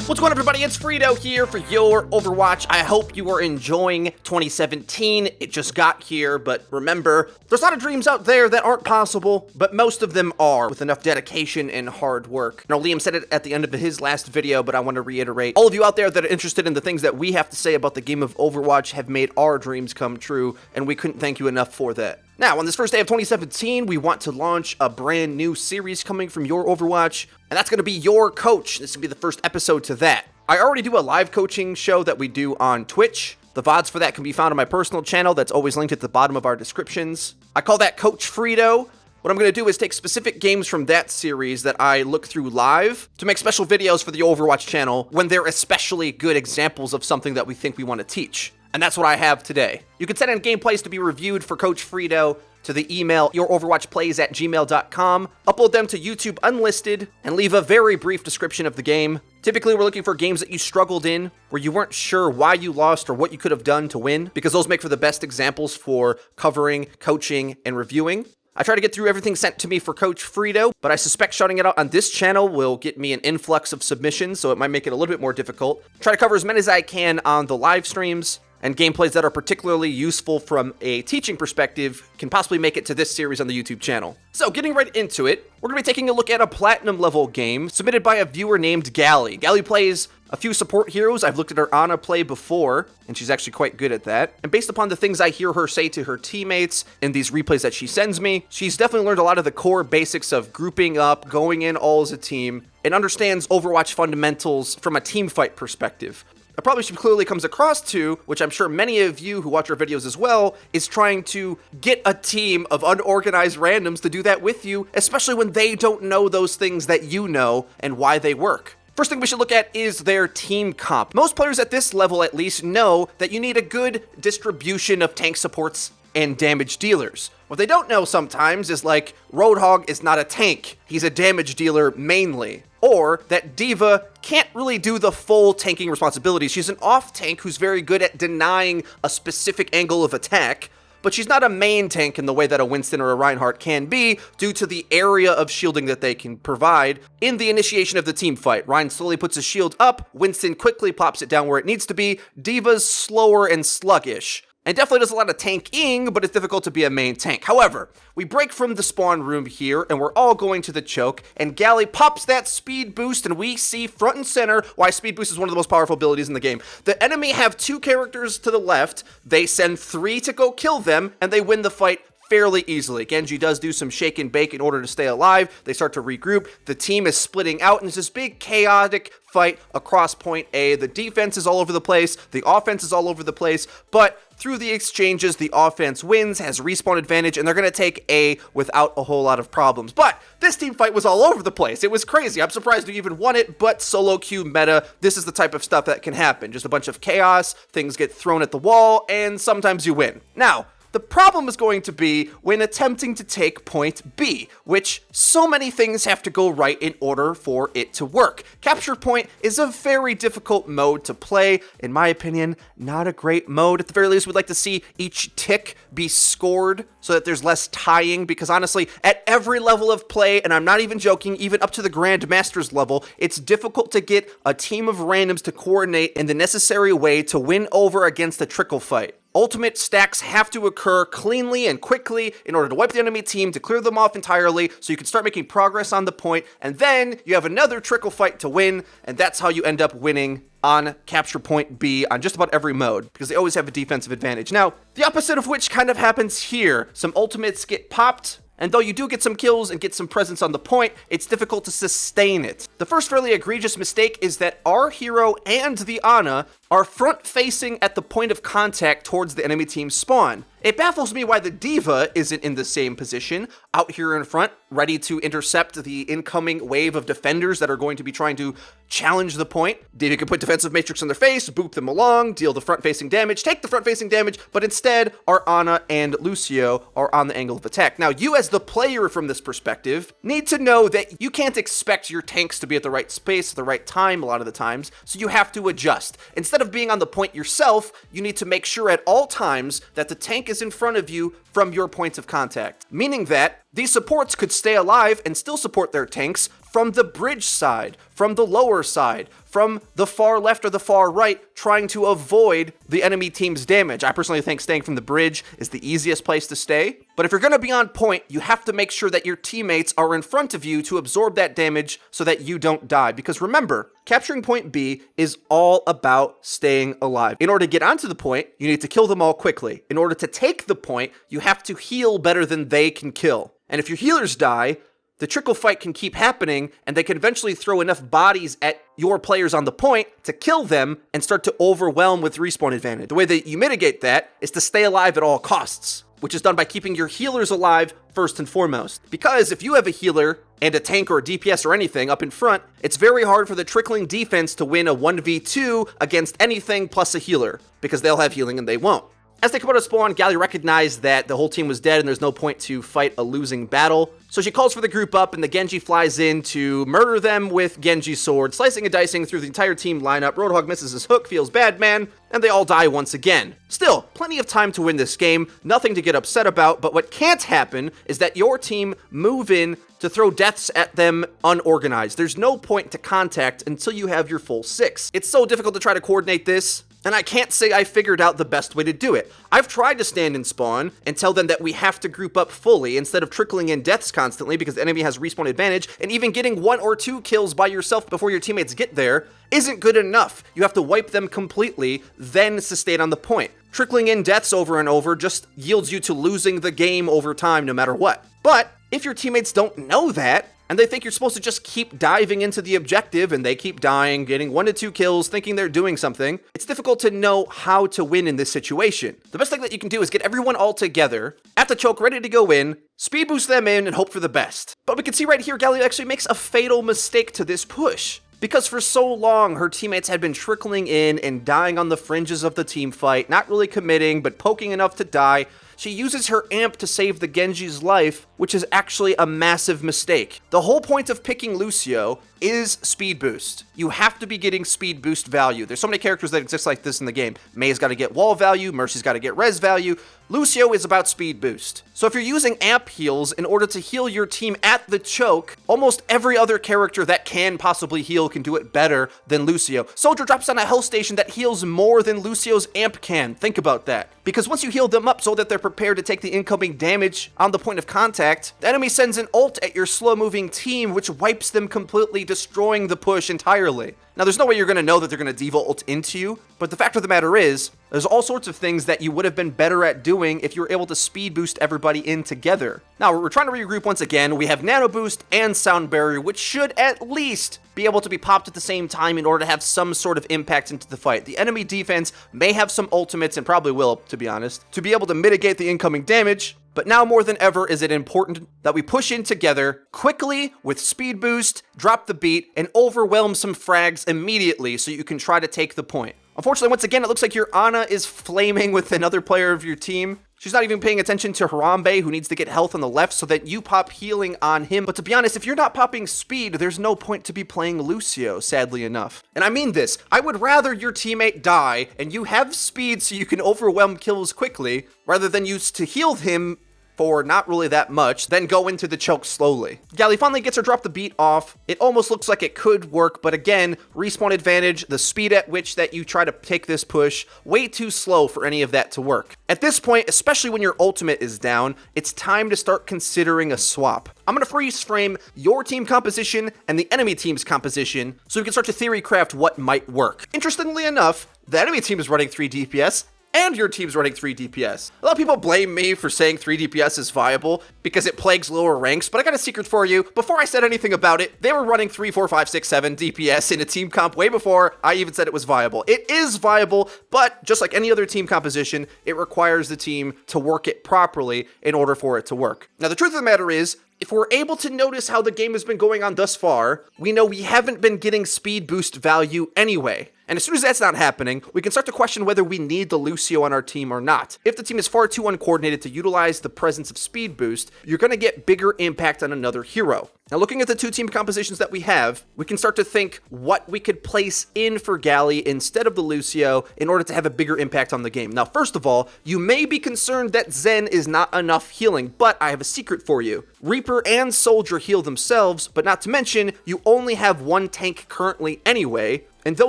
What's going on, everybody? It's FREEDO here for Your Overwatch. I hope you are enjoying 2017. It just got here, but remember, there's a lot of dreams out there that aren't possible, but most of them are, with enough dedication and hard work. Now, Liam said it at the end of his last video, but I want to reiterate, all of you out there that are interested in the things that we have to say about the game of Overwatch have made our dreams come true, and we couldn't thank you enough for that. Now, on this first day of 2017, we want to launch a brand new series coming from Your Overwatch, and that's going to be Your Coach. This will be the first episode to that. I already do a live coaching show that we do on Twitch. The VODs for that can be found on my personal channel that's always linked at the bottom of our descriptions. I call that Coach FREEDO. What I'm going to do is take specific games from that series that I look through live to make special videos for the Overwatch channel when they're especially good examples of something that we think we want to teach. And that's what I have today. You can send in gameplays to be reviewed for Coach FREEDO to the email youroverwatchplays@gmail.com, upload them to YouTube unlisted, and leave a very brief description of the game. Typically, we're looking for games that you struggled in, where you weren't sure why you lost or what you could have done to win, because those make for the best examples for covering, coaching, and reviewing. I try to get through everything sent to me for Coach FREEDO, but I suspect shouting it out on this channel will get me an influx of submissions, so it might make it a little bit more difficult. Try to cover as many as I can on the live streams, and gameplays that are particularly useful from a teaching perspective can possibly make it to this series on the YouTube channel. So, getting right into it, we're going to be taking a look at a platinum level game submitted by a viewer named Gally. Gally plays a few support heroes. I've looked at her Ana play before, and she's actually quite good at that. And based upon the things I hear her say to her teammates in these replays that she sends me, she's definitely learned a lot of the core basics of grouping up, going in all as a team, and understands Overwatch fundamentals from a team fight perspective. A problem she clearly comes across to, which I'm sure many of you who watch our videos as well, is trying to get a team of unorganized randoms to do that with you, especially when they don't know those things that you know and why they work. First thing we should look at is their team comp. Most players at this level at least know that you need a good distribution of tank supports and damage dealers. What they don't know sometimes is like, Roadhog is not a tank, he's a damage dealer mainly. Or that D.Va can't really do the full tanking responsibilities. She's an off tank who's very good at denying a specific angle of attack, but she's not a main tank in the way that a Winston or a Reinhardt can be due to the area of shielding that they can provide in the initiation of the team fight. Rein slowly puts his shield up, Winston quickly plops it down where it needs to be, D.Va's slower and sluggish. And definitely does a lot of tanking, but it's difficult to be a main tank. However, we break from the spawn room here, and we're all going to the choke, and Gally pops that speed boost, and we see front and center why speed boost is one of the most powerful abilities in the game. The enemy have 2 characters to the left, they send 3 to go kill them, and they win the fight fairly easily. Genji does do some shake and bake in order to stay alive. They start to regroup. The team is splitting out, and it's this big chaotic fight across point A. The defense is all over the place. The offense is all over the place. But through the exchanges, the offense wins, has respawn advantage, and they're going to take A without a whole lot of problems. But this team fight was all over the place. It was crazy. I'm surprised you even won it, but solo queue meta, this is the type of stuff that can happen. Just a bunch of chaos, things get thrown at the wall, and sometimes you win. Now, the problem is going to be when attempting to take point B, which so many things have to go right in order for it to work. Capture point is a very difficult mode to play. In my opinion, not a great mode. At the very least, we'd like to see each tick be scored so that there's less tying, because honestly, at every level of play, and I'm not even joking, even up to the Grandmaster's level, it's difficult to get a team of randoms to coordinate in the necessary way to win over against a trickle fight. Ultimate stacks have to occur cleanly and quickly in order to wipe the enemy team, to clear them off entirely, so you can start making progress on the point, and then you have another trickle fight to win, and that's how you end up winning on capture point B on just about every mode, because they always have a defensive advantage. Now, the opposite of which kind of happens here. Some ultimates get popped, and though you do get some kills and get some presence on the point, it's difficult to sustain it. The first fairly egregious mistake is that our hero and the Ana are front-facing at the point of contact towards the enemy team's spawn. It baffles me why the D.Va isn't in the same position, out here in front, ready to intercept the incoming wave of defenders that are going to be trying to challenge the point. D.Va can put defensive matrix on their face, boop them along, deal the front-facing damage, take the front-facing damage, but instead, our Ana and Lucio are on the angle of attack. Now, you as the player from this perspective need to know that you can't expect your tanks to be at the right space at the right time a lot of the times, so you have to adjust. Instead of being on the point yourself, you need to make sure at all times that the tank is in front of you from your points of contact. Meaning that These supports could stay alive and still support their tanks from the bridge side, from the lower side, from the far left or the far right, trying to avoid the enemy team's damage. I personally think staying from the bridge is the easiest place to stay. But if you're going to be on point, you have to make sure that your teammates are in front of you to absorb that damage so that you don't die. Because remember, capturing point B is all about staying alive. In order to get onto the point, you need to kill them all quickly. In order to take the point, you have to heal better than they can kill. And if your healers die, the trickle fight can keep happening, and they can eventually throw enough bodies at your players on the point to kill them and start to overwhelm with respawn advantage. The way that you mitigate that is to stay alive at all costs, which is done by keeping your healers alive first and foremost. Because if you have a healer and a tank or a DPS or anything up in front, it's very hard for the trickling defense to win a 1v2 against anything plus a healer, because they'll have healing and they won't. As they come out of spawn, Galli recognized that the whole team was dead and there's no point to fight a losing battle. So she calls for the group up and the Genji flies in to murder them with Genji's sword, slicing and dicing through the entire team lineup. Roadhog misses his hook, feels bad, man, and they all die once again. Still, plenty of time to win this game, nothing to get upset about, but what can't happen is that your team move in to throw deaths at them unorganized. There's no point to contact until you have your full 6. It's so difficult to try to coordinate this, and I can't say I figured out the best way to do it. I've tried to stand in spawn and tell them that we have to group up fully instead of trickling in deaths constantly because the enemy has respawn advantage, and even getting 1 or 2 kills by yourself before your teammates get there isn't good enough. You have to wipe them completely, then sustain on the point. Trickling in deaths over and over just yields you to losing the game over time no matter what. But if your teammates don't know that, and they think you're supposed to just keep diving into the objective and they keep dying, getting 1 to 2 kills, thinking they're doing something, it's difficult to know how to win in this situation. The best thing that you can do is get everyone all together at the choke ready to go in, speed boost them in, and hope for the best. But we can see right here, Galli actually makes a fatal mistake to this push. Because for so long, her teammates had been trickling in and dying on the fringes of the team fight, not really committing, but poking enough to die. She uses her amp to save the Genji's life, which is actually a massive mistake. The whole point of picking Lucio is speed boost. You have to be getting speed boost value. There's so many characters that exist like this in the game. Mei's got to get wall value, Mercy's got to get res value. Lucio is about speed boost. So if you're using amp heals in order to heal your team at the choke, almost every other character that can possibly heal can do it better than Lucio. Soldier drops on a health station that heals more than Lucio's amp can. Think about that. Because once you heal them up so that they're prepared to take the incoming damage on the point of contact, the enemy sends an ult at your slow-moving team, which wipes them completely, destroying the push entirely. Now, there's no way you're going to know that they're going to Diva ult into you, but the fact of the matter is, there's all sorts of things that you would have been better at doing if you were able to speed boost everybody in together. Now, we're trying to regroup once again. We have Nano Boost and Sound Barrier, which should at least be able to be popped at the same time in order to have some sort of impact into the fight. The enemy defense may have some ultimates, and probably will, to be honest, to be able to mitigate the incoming damage. But now more than ever is it important that we push in together quickly with speed boost, drop the beat, and overwhelm some frags immediately so you can try to take the point. Unfortunately, once again, it looks like your Ana is flaming with another player of your team. She's not even paying attention to Harambe, who needs to get health on the left so that you pop healing on him. But to be honest, if you're not popping speed, there's no point to be playing Lucio, sadly enough. And I mean this, I would rather your teammate die and you have speed so you can overwhelm kills quickly, rather than use to heal him for not really that much, then go into the choke slowly. Galli finally gets her drop the beat off. It almost looks like it could work, but again, respawn advantage, the speed at which that you try to take this push, way too slow for any of that to work. At this point, especially when your ultimate is down, it's time to start considering a swap. I'm going to freeze frame your team composition and the enemy team's composition so we can start to theory craft what might work. Interestingly enough, the enemy team is running 3 DPS, and your team's running 3 DPS. A lot of people blame me for saying 3 DPS is viable because it plagues lower ranks, but I got a secret for you. Before I said anything about it, they were running 3, 4, 5, 6, 7 DPS in a team comp way before I even said it was viable. It is viable, but just like any other team composition, it requires the team to work it properly in order for it to work. Now, the truth of the matter is, if we're able to notice how the game has been going on thus far, we know we haven't been getting speed boost value anyway. And as soon as that's not happening, we can start to question whether we need the Lucio on our team or not. If the team is far too uncoordinated to utilize the presence of speed boost, you're going to get bigger impact on another hero. Now, looking at the two team compositions that we have, we can start to think what we could place in for Galley instead of the Lucio in order to have a bigger impact on the game. Now, first of all, you may be concerned that Zen is not enough healing, but I have a secret for you. Reaper and Soldier heal themselves, but not to mention, you only have one tank currently anyway. And though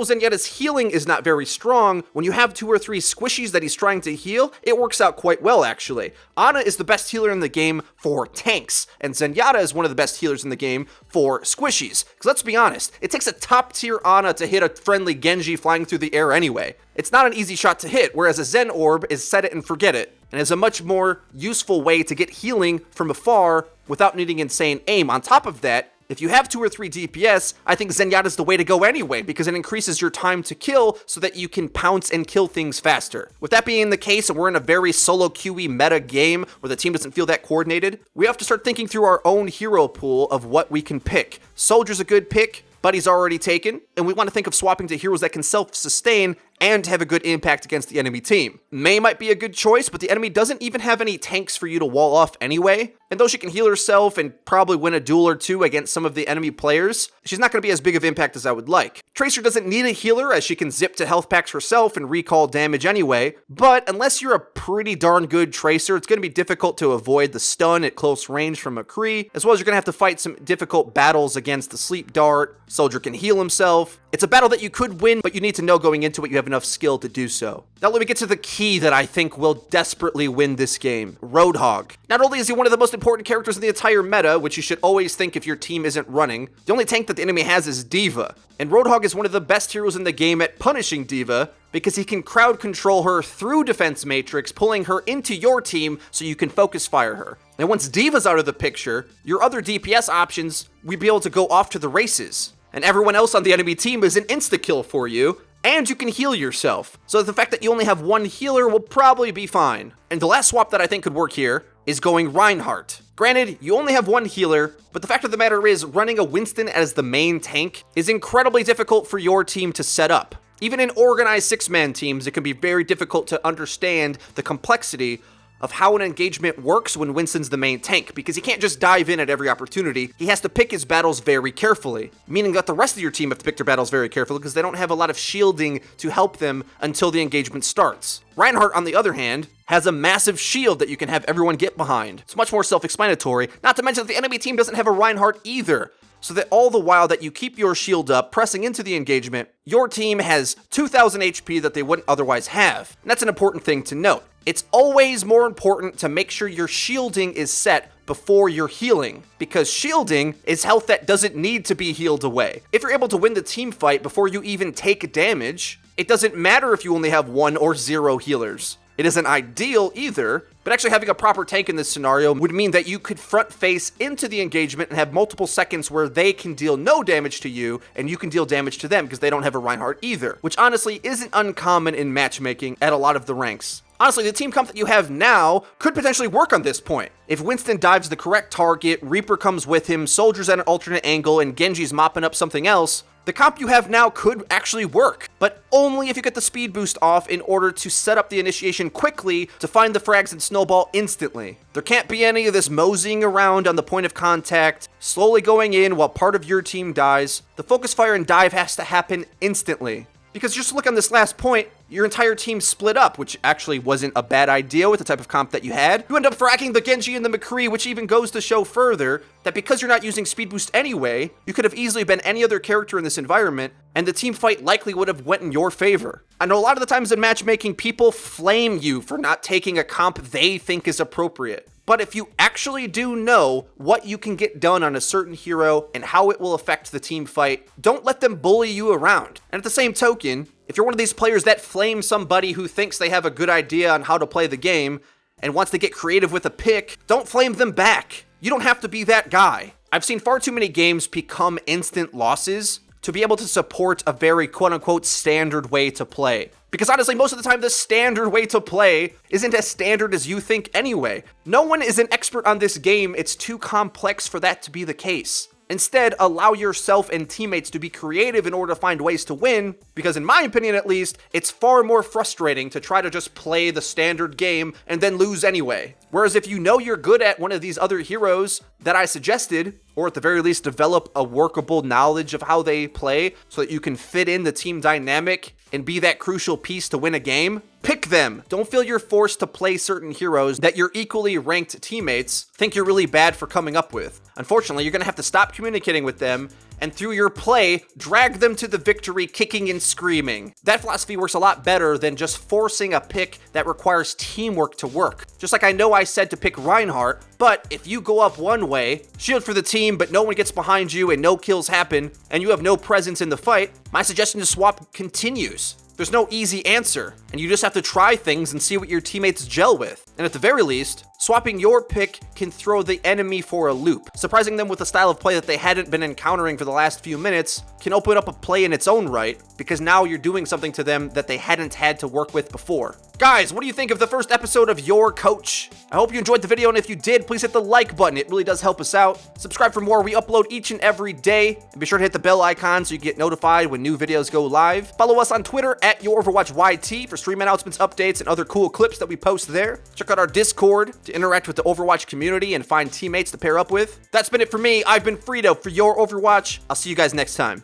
Zenyatta's healing is not very strong, when you have 2 or 3 squishies that he's trying to heal, it works out quite well, actually. Ana is the best healer in the game for tanks, and Zenyatta is one of the best healers in the game for squishies. Because let's be honest, it takes a top-tier Ana to hit a friendly Genji flying through the air anyway. It's not an easy shot to hit, whereas a Zen Orb is set it and forget it, and is a much more useful way to get healing from afar without needing insane aim. On top of that, if you have 2 or 3 DPS, I think Zenyatta's the way to go anyway, because it increases your time to kill so that you can pounce and kill things faster. With that being the case, and we're in a very solo QE meta game where the team doesn't feel that coordinated, we have to start thinking through our own hero pool of what we can pick. Soldier's a good pick, Buddy's already taken, and we want to think of swapping to heroes that can self-sustain and have a good impact against the enemy team. Mei might be a good choice, but the enemy doesn't even have any tanks for you to wall off anyway, and though she can heal herself and probably win a duel or 2 against some of the enemy players, she's not going to be as big of impact as I would like. Tracer doesn't need a healer, as she can zip to health packs herself and recall damage anyway, but unless you're a pretty darn good Tracer, it's going to be difficult to avoid the stun at close range from McCree, as well as you're going to have to fight some difficult battles against the Sleep Dart. Soldier can heal himself. It's a battle that you could win, but you need to know going into it you have enough skill to do so. Now let me get to the key that I think will desperately win this game. Roadhog. Not only is he one of the most important characters in the entire meta, which you should always think if your team isn't running, the only tank that the enemy has is D.Va. And Roadhog is one of the best heroes in the game at punishing D.Va, because he can crowd control her through defense matrix, pulling her into your team so you can focus fire her. And once D.Va's out of the picture, your other DPS options will be able to go off to the races. And everyone else on the enemy team is an insta-kill for you, and you can heal yourself. So the fact that you only have one healer will probably be fine. And the last swap that I think could work here is going Reinhardt. Granted, you only have one healer, but the fact of the matter is running a Winston as the main tank is incredibly difficult for your team to set up. Even in organized 6-man teams, it can be very difficult to understand the complexity of how an engagement works when Winston's the main tank, because he can't just dive in at every opportunity. He has to pick his battles very carefully, meaning that the rest of your team have to pick their battles very carefully because they don't have a lot of shielding to help them until the engagement starts. Reinhardt, on the other hand, has a massive shield that you can have everyone get behind. It's much more self-explanatory, not to mention that the enemy team doesn't have a Reinhardt either. So that all the while that you keep your shield up, pressing into the engagement, your team has 2,000 HP that they wouldn't otherwise have. And that's an important thing to note. It's always more important to make sure your shielding is set before you're healing, because shielding is health that doesn't need to be healed away. If you're able to win the team fight before you even take damage, it doesn't matter if you only have 1 or 0 healers. It isn't ideal either, but actually having a proper tank in this scenario would mean that you could front face into the engagement and have multiple seconds where they can deal no damage to you and you can deal damage to them because they don't have a Reinhardt either, which honestly isn't uncommon in matchmaking at a lot of the ranks. Honestly, the team comp that you have now could potentially work on this point. If Winston dives the correct target, Reaper comes with him, Soldier's at an alternate angle, and Genji's mopping up something else, the comp you have now could actually work, but only if you get the speed boost off in order to set up the initiation quickly to find the frags and snowball instantly. There can't be any of this moseying around on the point of contact, slowly going in while part of your team dies. The focus fire and dive has to happen instantly. Because just look on this last point, your entire team split up, which actually wasn't a bad idea with the type of comp that you had. You end up fragging the Genji and the McCree, which even goes to show further that because you're not using speed boost anyway, you could have easily been any other character in this environment, and the team fight likely would have went in your favor. I know a lot of the times in matchmaking, people flame you for not taking a comp they think is appropriate. But if you actually do know what you can get done on a certain hero and how it will affect the team fight, don't let them bully you around. And at the same token, if you're one of these players that flame somebody who thinks they have a good idea on how to play the game and wants to get creative with a pick, don't flame them back. You don't have to be that guy. I've seen far too many games become instant losses to be able to support a very quote-unquote standard way to play. Because honestly, most of the time, the standard way to play isn't as standard as you think anyway. No one is an expert on this game. It's too complex for that to be the case. Instead, allow yourself and teammates to be creative in order to find ways to win, because in my opinion at least, it's far more frustrating to try to just play the standard game and then lose anyway. Whereas if you know you're good at one of these other heroes that I suggested, or at the very least develop a workable knowledge of how they play so that you can fit in the team dynamic and be that crucial piece to win a game, pick them. Don't feel you're forced to play certain heroes that your equally ranked teammates think you're really bad for coming up with. Unfortunately, you're gonna have to stop communicating with them and through your play, drag them to the victory kicking and screaming. That philosophy works a lot better than just forcing a pick that requires teamwork to work. Just like I know I said to pick Reinhardt, but if you go up one way, shield for the team, but no one gets behind you and no kills happen, and you have no presence in the fight, my suggestion to swap continues. There's no easy answer, and you just have to try things and see what your teammates gel with. And at the very least, swapping your pick can throw the enemy for a loop. Surprising them with a style of play that they hadn't been encountering for the last few minutes can open up a play in its own right, because now you're doing something to them that they hadn't had to work with before. Guys, what do you think of the first episode of Your Coach? I hope you enjoyed the video, and if you did, please hit the like button. It really does help us out. Subscribe for more. We upload each and every day. And be sure to hit the bell icon so you get notified when new videos go live. Follow us on Twitter at YourOverwatchYT for stream announcements, updates, and other cool clips that we post there. Check out our Discord to interact with the Overwatch community and find teammates to pair up with. That's been it for me. I've been FREEDO for Your Overwatch. I'll see you guys next time.